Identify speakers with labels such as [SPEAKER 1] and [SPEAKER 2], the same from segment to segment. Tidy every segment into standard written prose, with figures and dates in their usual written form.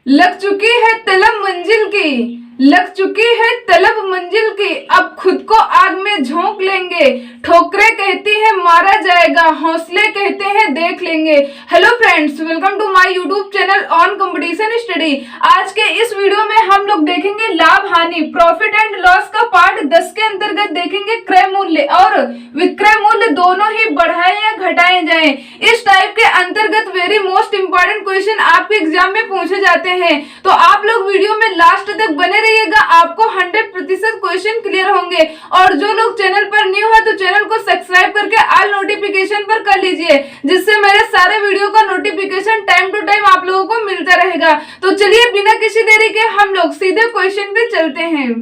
[SPEAKER 1] लग चुकी है तलब मंजिल की, लग चुकी है तलब मंजिल की, अब खुद को आग में झोंक लेंगे। ठोकरें कहती है मारा जाएगा, हौसले कहते हैं देख लेंगे। Hello friends, welcome to my YouTube channel on competition study. आज के इस वीडियो में हम लोग देखेंगे लाभ हानि, प्रॉफिट एंड लॉस का पार्ट 10 के अंतर्गत देखेंगे क्रय मूल्य और विक्रय मूल्य दोनों ही बढ़ाए या घटाए जाएं। इस टाइप के अंतर्गत वेरी मोस्ट इंपॉर्टेंट क्वेश्चन आपके एग्जाम में पूछे जाते हैं, तो आप लोग वीडियो में लास्ट तक बने रहिएगा, आपको 100% क्वेश्चन क्लियर होंगे। और जो लोग चैनल पर न्यू है तो चैनल को सब्सक्राइब करके ऑल नोटिफिकेशन पर कर लीजिए, जिससे मेरे सारे वीडियो का नोटिफिकेशन टाइम टू टाइम आप लोगों को मिलता रहेगा। तो चलिए बिना किसी देरी के हम लोग सीधे क्वेश्चन पे चलते हैं।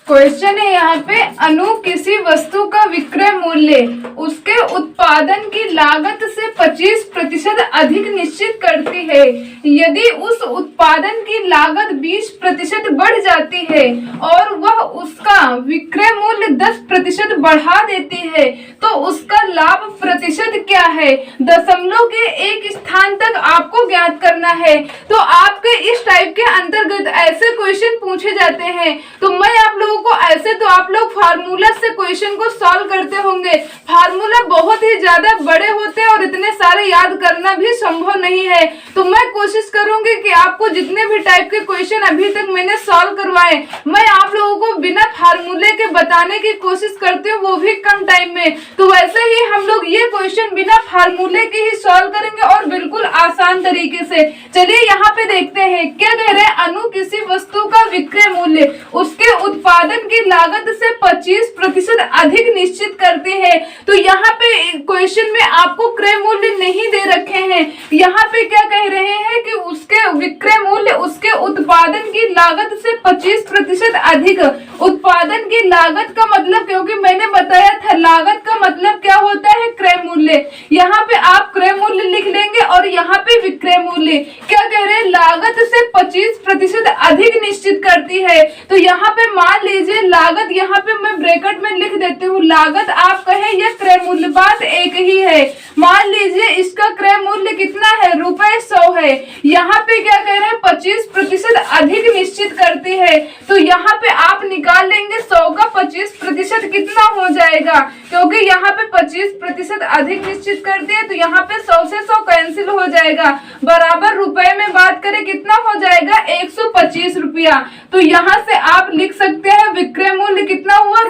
[SPEAKER 1] क्वेश्चन है यहाँ पे, अनु किसी वस्तु का विक्रय मूल्य उसके उत्पादन की लागत से 25% अधिक निश्चित करती है। यदि उस उत्पादन की लागत 20% बढ़ जाती है और वह उसका विक्रय मूल्य 10% बढ़ा देती है, तो उसका लाभ प्रतिशत क्या है? दशमलव के एक स्थान तक आपको ज्ञात करना है। तो आपके इस टाइप के अंतर्गत ऐसे क्वेश्चन पूछे जाते हैं, तो मैं आप लोगों को ऐसे तो आप लोग फार्मूला से क्वेश्चन को सॉल्व करते होंगे। फार्मूला बहुत ही ज्यादा बड़े होते हैं और इतने सारे याद करना भी संभव नहीं है। तो मैं कोशिश करूंगी कि आपको जितने भी टाइप के क्वेश्चन अभी तक मैंने सॉल्व करवाए, मैं आप लोगों को बिना फार्मूले के बताने की कोशिश करती हूँ, वो भी कम टाइम में। तो वैसे ही हम लोग ये क्वेश्चन बिना फार्मूले के ही सॉल्व करेंगे और बिल्कुल आसान तरीके से। चलिए यहाँ पे देखते हैं क्या कह रहे हैं। अनु किसी वस्तु का विक्रय मूल्य उसके उत्पादन की लागत से 25% अधिक निश्चित करते हैं। तो यहाँ पे क्वेश्चन में आपको क्रय मूल्य नहीं दे रखे हैं, यहाँ पे क्या कह रहे हैं कि उसके विक्रय मूल्य उसके उत्पादन की लागत से 25% अधिक। उत्पादन की लागत का मतलब, क्योंकि मैंने बताया था लागत का मतलब क्या होता है, क्रय मूल्य। यहाँ पे आप क्रय मूल्य लिख लेंगे और यहाँ पे विक्रय मूल्य। क्या कह रहे हैं, लागत से 25% अधिक निश्चित करती है। तो यहाँ पे मान लीजिए लागत, यहाँ पे मैं ब्रैकेट में लिख देती हूँ, लागत आप कहें या क्रय मूल्य, बात एक ही है। मान लीजिए इसका क्रय मूल्य कितना है, ₹100 है। यहाँ पे क्या कह रहे हैं, 25% अधिक निश्चित करती है। तो यहाँ पे आप निकाल लेंगे 100 का 25% कितना हो जाएगा, क्योंकि यहाँ पे 25% अधिक निश्चित करती है। तो यहाँ पे 100 से 100 कैंसिल हो जाएगा, बराबर रुपए में बात करें कितना हो जाएगा, 125 रुपया। तो यहाँ से आप लिख सकते हैं विक्रय मूल्य कितना हुआ,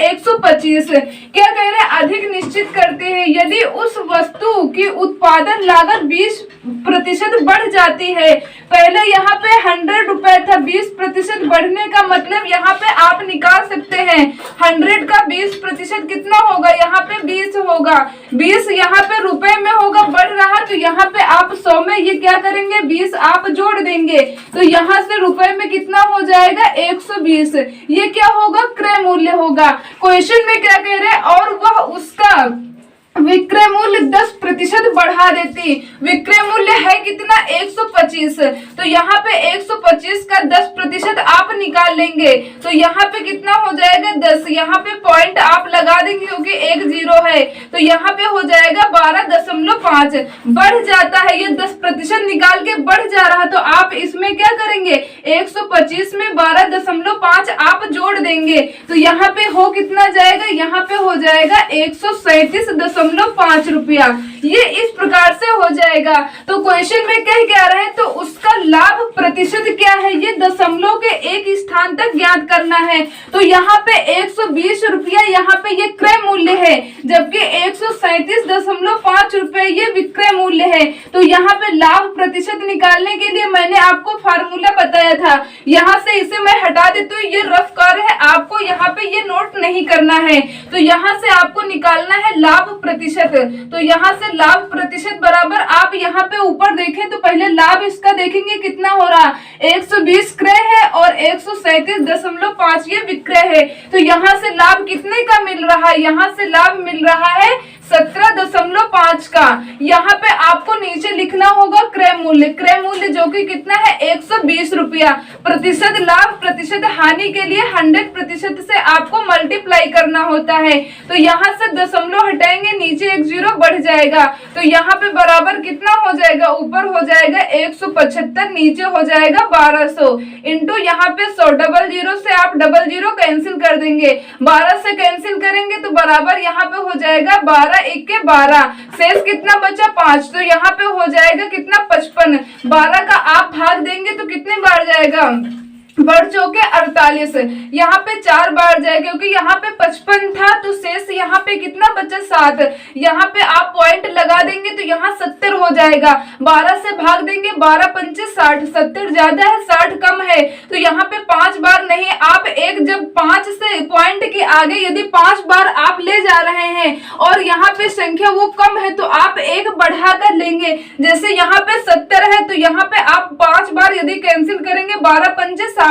[SPEAKER 1] ₹125। क्या कह रहे हैं, अधिक निश्चित करते हैं। यदि उस वस्तु की उत्पादन लागत 20% बढ़ जाती है, पहले यहाँ पे 100 रुपए था, 20% बढ़ने का मतलब यहाँ पे आप निकाल सकते हैं 100 का 20% कितना होगा, यहाँ पे 20 होगा। 20 यहाँ पे रुपए में होगा, बढ़ रहा, तो यहाँ पे आप 100 में ये क्या करेंगे, 20 आप जोड़ देंगे। तो यहाँ से रुपए में कितना हो जाएगा, 120। ये क्या होगा, क्रय मूल्य होगा। क्वेश्चन में क्या कह रहे हैं, और वह उसका विक्रय मूल्य 10% बढ़ा देती। विक्रय मूल्य है कितना, 125। तो यहाँ पे 125 का 10% आप निकाल लेंगे, तो यहाँ पे कितना हो जाएगा, 10। यहाँ पे पॉइंट आप लगा देंगे क्योंकि एक 0 है, तो यहाँ पे हो जाएगा 12.5। बढ़ जाता है, ये 10% निकाल के बढ़ जा रहा, तो आप इसमें क्या करेंगे, 125 में 12.5 आप जोड़ देंगे। तो यहाँ पे हो कितना जाएगा, यहाँ पे हो जाएगा 137.5 रुपया। ये इस प्रकार से हो जाएगा। तो क्वेश्चन में कह क्या रहे हैं, तो उसका लाभ प्रतिशत क्या है, ये दशमलव के एक स्थान तक ज्ञात करना है। तो यहाँ पे 120 रुपया यहाँ पे ये क्रय मूल्य है, जबकि 137.5 रुपए ये विक्रय मूल्य है। तो यहाँ पे लाभ प्रतिशत निकालने के लिए मैंने आपको फार्मूला बताया था, यहाँ से इसे मैं हटा देती हूँ। ये रफ कार्य है, आपको यहाँ पे ये नोट नहीं करना है। तो यहाँ से आपको निकालना है लाभ प्रतिशत। तो यहाँ से लाभ प्रतिशत बराबर, आप यहाँ पे ऊपर देखें तो पहले लाभ इसका देखेंगे कितना हो रहा, 120 क्रय है और 137.5 ये विक्रय है। तो यहाँ से लाभ कितने का मिल रहा है, यहाँ से लाभ मिल रहा है 17.5 का। यहाँ पे आपको नीचे लिखना होगा क्रय मूल्य जो कि कितना है 120 रुपया। प्रतिशत लाभ प्रतिशत हानि के लिए 100% से आपको मल्टीप्लाई करना होता है। तो यहाँ से दशमलव हटाएंगे, नीचे एक जीरो बढ़ जाएगा, तो यहाँ पे बराबर कितना हो जाएगा, ऊपर हो जाएगा 175, नीचे हो जाएगा 1200 इंटू यहाँ पे 100। डबल जीरो से आप डबल जीरो कैंसिल कर देंगे, 12 से कैंसिल करेंगे तो बराबर यहाँ पे हो जाएगा 12 1 12, शेष कितना बचा 5, तो यहाँ पे हो जाएगा कितना 55। 12 का आप भाग देंगे तो कितने बार जाएगा, बढ़ चौके 48, यहाँ पे 4 बार जाएगा, क्योंकि यहाँ पे 55 था तो शेष यहाँ पे कितना बचा 7। यहाँ पे आप पॉइंट लगा देंगे तो यहाँ 70 हो जाएगा, 12 से भाग देंगे, 12 पंचे 60, 70 ज्यादा है 60 कम है, तो यहाँ पे 5 बार नहीं, आप एक जब 5 से पॉइंट के आगे यदि 5 बार आप ले जा रहे हैं और यहाँ पे संख्या वो कम है तो आप एक बढ़ा कर लेंगे। जैसे यहाँ पे 70 है तो यहाँ पे आप 5 बार यदि कैंसिल करेंगे, 12 पंचे 60,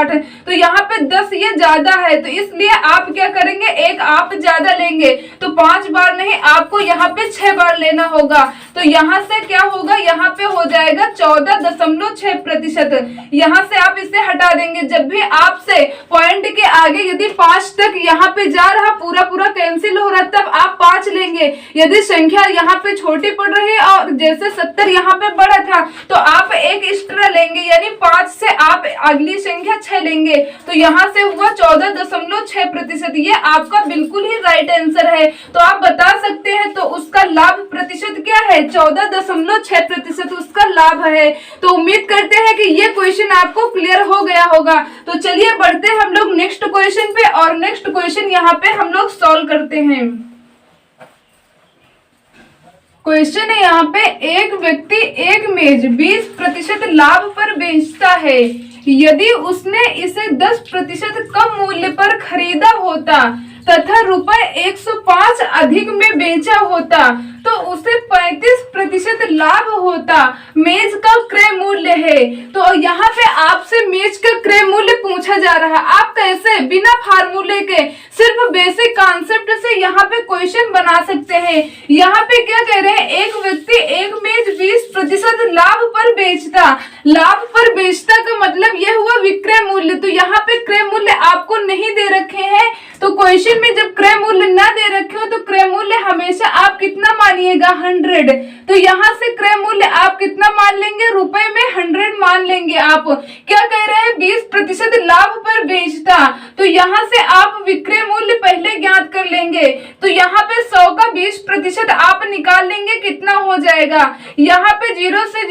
[SPEAKER 1] तो यहाँ पे 10 ये ज्यादा है, तो इसलिए आप क्या करेंगे, एक आप ज्यादा लेंगे, तो 5 बार नहीं आपको यहाँ पे 6 बार लेना होगा। तो यहाँ से क्या होगा, यहाँ पे हो जाएगा 14.6%। यहाँ से आप इसे हटा देंगे। जब भी आपसे पॉइंट के आगे यदि 5 तक यहाँ पे जा रहा, पूरा कैंसिल हो रहा, तब आप 5 लेंगे। यदि संख्या यहाँ पे छोटी पड़ रही है और जैसे 70 यहाँ पे बड़ा था तो आप एक एक्स्ट्रा लेंगे, यानी 5 से आप अगली संख्या 6 लेंगे, तो यहाँ से हुआ 14.6%। ये आपका बिल्कुल ही राइट आंसर है। तो आप बता सकते हैं तो उसका लाभ प्रतिशत क्या है, 14.6% उसका लाभ है। तो उम्मीद करते हैं कि ये क्वेश्चन आपको क्लियर हो गया होगा। तो चलिए बढ़ते हैं हम लोग नेक्स्ट क्वेश्चन पे, और नेक्स्ट क्वेश्चन यहाँ पे हम लोग सॉल्व करते हैं। क्वेश्चन है यहाँ पे, एक व्यक्ति एक मेज 20% लाभ पर बेचता है। यदि उसने इसे 10% कम मूल्य पर खरीदा होता तथा रुपए 105 अधिक में बेचा होता तो उसे 35% लाभ होता। मेज का क्रय मूल्य है, तो यहाँ पे आपसे मेज का क्रय मूल्य पूछा जा रहा है। आप कैसे बिना फार्मूले के सिर्फ बेसिक कॉन्सेप्ट से यहाँ पे क्वेश्चन बना सकते हैं। यहाँ पे क्या कह रहे हैं, एक व्यक्ति एक मेज 20% लाभ पर बेचता। लाभ पर बेचता का मतलब यह हुआ विक्रय मूल्य। तो यहाँ पे क्रय मूल्य आपको नहीं दे रखे हैं, तो क्वेश्चन में जब क्रय मूल्य ना दे रखे हो तो क्रय मूल्य हमेशा आप कितना मानिएगा, 100। तो यहाँ से क्रय मूल्य आप कितना मान लेंगे, रुपए में 100 मान लेंगे। आप क्या कह रहे हैं, 20% लाभ पर बेचता, तो यहाँ से आप विक्रय मूल्य पहले ज्ञात कर लेंगे। तो यहाँ पे 100 का 20% आप निकाल लेंगे, कितना हो जाएगा, यहाँ पे 0 से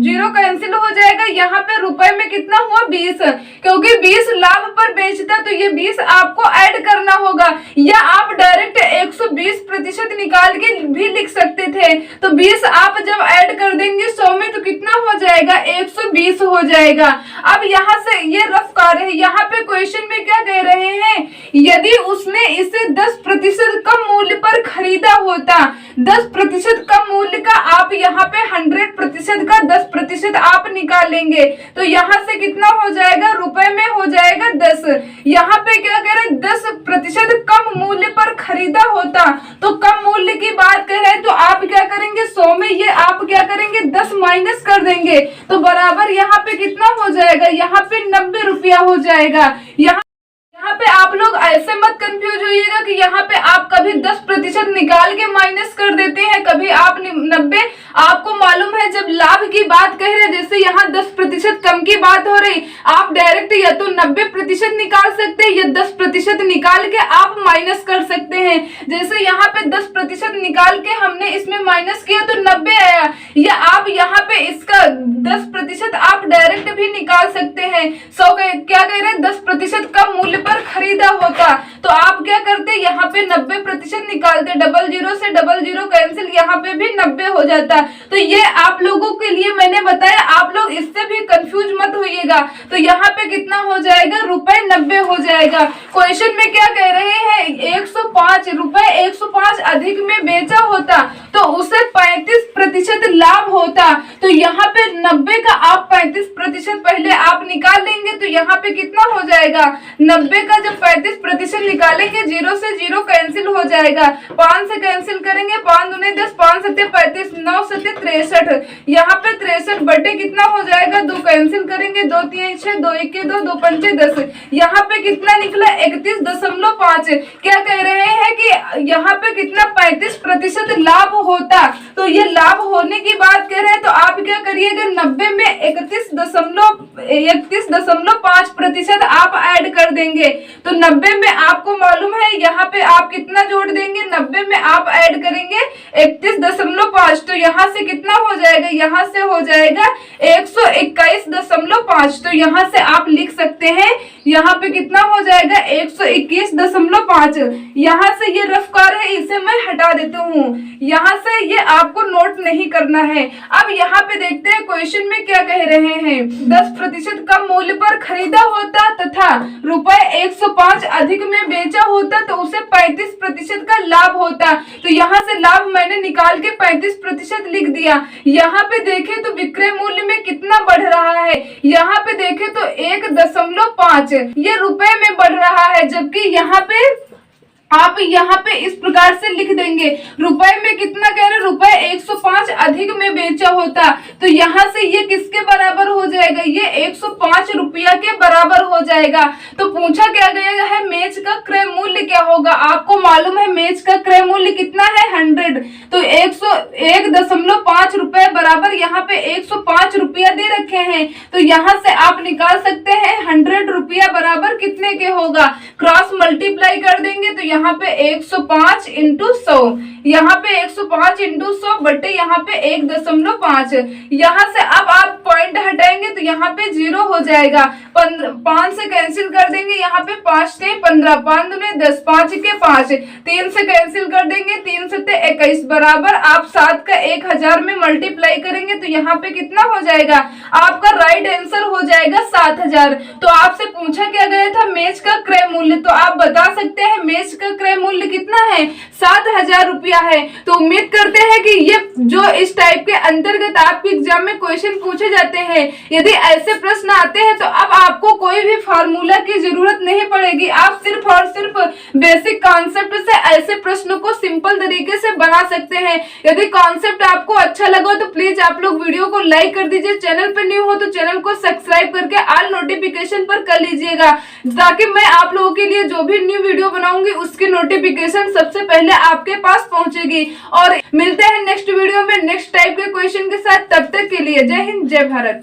[SPEAKER 1] 0 कैंसिल हो जाएगा। यहाँ पे रुपए में कितना हुआ 20, क्योंकि 20 लाभ पर बेचता तो ये 20 आपको ऐड करना होगा, या आप डायरेक्ट 120% निकाल के भी लिख सकते थे। तो 20 आप जब ऐड कर देंगे 100 में तो कितना हो जाएगा, 120 हो जाएगा। अब यहाँ से ये रफ कार्य है। यहाँ पे क्वेश्चन में क्या कह रहे हैं, यदि उसने इसे 10% कम मूल्य पर खरीदा होता, 10% कम मूल्य का आप यहाँ पे 100% का 10% आप निकाल लेंगे, तो यहाँ से कितना हो जाएगा, रुपए में हो जाएगा 10। यहाँ पे क्या कह रहे हैं, 10% कम मूल्य पर खरीदा होता, तो कम मूल्य की बात कर रहे हैं तो आप क्या करेंगे, 100 में ये आप क्या करेंगे, 10 माइनस कर देंगे, तो बराबर यहाँ पे कितना हो जाएगा, यहाँ पे 90 रुपया हो जाएगा। यहाँ पे आप लोग ऐसे मत कंफ्यूज होइएगा कि यहाँ पे आप कभी 10% निकाल के माइनस कर देते हैं, कभी आप 90। आपको मालूम है जब लाभ की बात कह रहे, जैसे यहाँ 10% कम की बात हो रही, आप डायरेक्ट या तो 90% निकाल सकते हैं या 10% निकाल के आप माइनस कर सकते हैं। जैसे यहाँ पे 10% निकाल के हमने इसमें माइनस किया तो 90 आया, या आप यहाँ पे इसका 10% आप डायरेक्ट भी निकाल सकते हैं। 100 क्या कह रहे हैं, 10% कम मूल्य पर खरीदा होता, तो आप क्या करते, यहाँ पे 90% निकालते, 00 से 00 कैंसिल, यहाँ पे भी 90 हो जाता। तो ये आप लोगों के लिए मैंने बताया, आप लोग इससे भी कंफ्यूज मत होइए। करिएगा तो यहाँ पे कितना हो जाएगा, ₹90 हो जाएगा। क्वेश्चन में क्या कह रहे हैं, 105 रुपए 105 अधिक में बेचा होता तो उसे 35% लाभ होता। तो यहाँ पे 90 का आप 35% पहले आप निकाल लेंगे तो यहाँ पे कितना हो जाएगा, 90 का जब 35% निकालेंगे 0 से 0 कैंसिल हो जाएगा, 5 से कैंसिल करेंगे, 5 दूनी 10, 5 सत्ते 35, 9 सत्ते 63, यहाँ पे 63 बटे कितना हो जाएगा, 2 कैंसिल करेंगे, 2 3 6, 2 1 2, 2 5 10, यहाँ पे कितना निकला 31.5। क्या कह रहे हैं कि यहाँ पे कितना 35% लाभ होता। तो ये लाभ होने की बात कह रहे हैं तो आप क्या करिएगा, 90 में 31.5% आप ऐड कर देंगे। तो 90 में आपको मालूम है यहाँ पे आप कितना जोड़ देंगे, 90 में आप ऐड करेंगे 31.5, तो यहाँ से कितना हो जाएगा, यहाँ से हो जाएगा 121.5। तो यहाँ से आप लिख सकते हैं यहाँ पे कितना हो जाएगा 121.5। यहाँ से ये रफ कार है, इसे मैं हटा देती हूँ, यहाँ से ये आपको नोट नहीं करना है। अब यहाँ पे देखते हैं क्वेश्चन में क्या कह रहे हैं, 10% कम मूल्य पर खरीदा होता तथा ₹105 अधिक में बेचा होता तो उसे 35% का लाभ होता। तो यहाँ से लाभ मैंने निकाल के 35% लिख दिया। यहाँ पे देखें तो विक्रय मूल्य में कितना बढ़ रहा है, यहाँ पे देखें तो 1.5 ये रुपए में बढ़ रहा है, जबकि यहाँ पे आप यहाँ पे इस प्रकार से लिख देंगे, रुपए में कितना कह रहे, ₹105 अधिक में बेचा होता तो यहाँ से ये किसके बराबर हो जाएगा, ये 105 रुपया के बराबर हो जाएगा। तो पूछा क्या गया है, मेज का क्रय मूल्य क्या होगा। आपको मालूम है मेज का क्रय मूल्य कितना है, 100, तो 101.5 रुपए बराबर यहाँ पे 105 रुपया दे रखे हैं। तो यहाँ से आप निकाल सकते हैं 100 रुपया बराबर कितने के होगा, क्रॉस मल्टीप्लाई कर देंगे तो यहाँ पे 105 इंटू 100, यहाँ पे 105 इंटू 100 बटे यहाँ पे 1.5। यहाँ से अब आप पॉइंट हटाएंगे तो यहाँ पे 0 हो जाएगा, 5 से कैंसिल कर देंगे, यहाँ पे 5 से 15, 5 दूने 10, 5 के 5, 3 से कैंसिल कर देंगे, 3 से 21 बराबर आप 7 का 1000 में मल्टीप्लाई करेंगे तो यहाँ पे कितना हो जाएगा, आपका राइट आंसर हो जाएगा 7000। तो आपसे पूछा क्या गया था मेज का क्रय मूल्य, तो आप बता सकते हैं मेज का क्रय मूल्य कितना है, 7000 रुपया है। तो उम्मीद करते हैं कि ये जो इस टाइप के अंतर्गत आपके एग्जाम में क्वेश्चन पूछे जाते हैं, यदि ऐसे प्रश्न आते हैं तो अब आपको कोई भी फार्मूला की जरूरत नहीं पड़ेगी, आप सिर्फ और सिर्फ बेसिक कॉन्सेप्ट से ऐसे प्रश्नों को सिंपल तरीके से बना सकते हैं। यदि कॉन्सेप्ट आपको अच्छा लगा तो प्लीज आप लोग वीडियो को लाइक कर दीजिए, चैनल पर न्यू हो तो चैनल को सब्सक्राइब करके ऑल नोटिफिकेशन पर कर लीजिएगा, ताकि मैं आप लोगों के लिए जो भी न्यू वीडियो बनाऊंगी उसकी नोटिफिकेशन सबसे पहले आपके पास पहुंचेगी। और मिलते हैं नेक्स्ट वीडियो में नेक्स्ट टाइप के क्वेश्चन के साथ, तब तक के लिए जय हिंद जय भारत।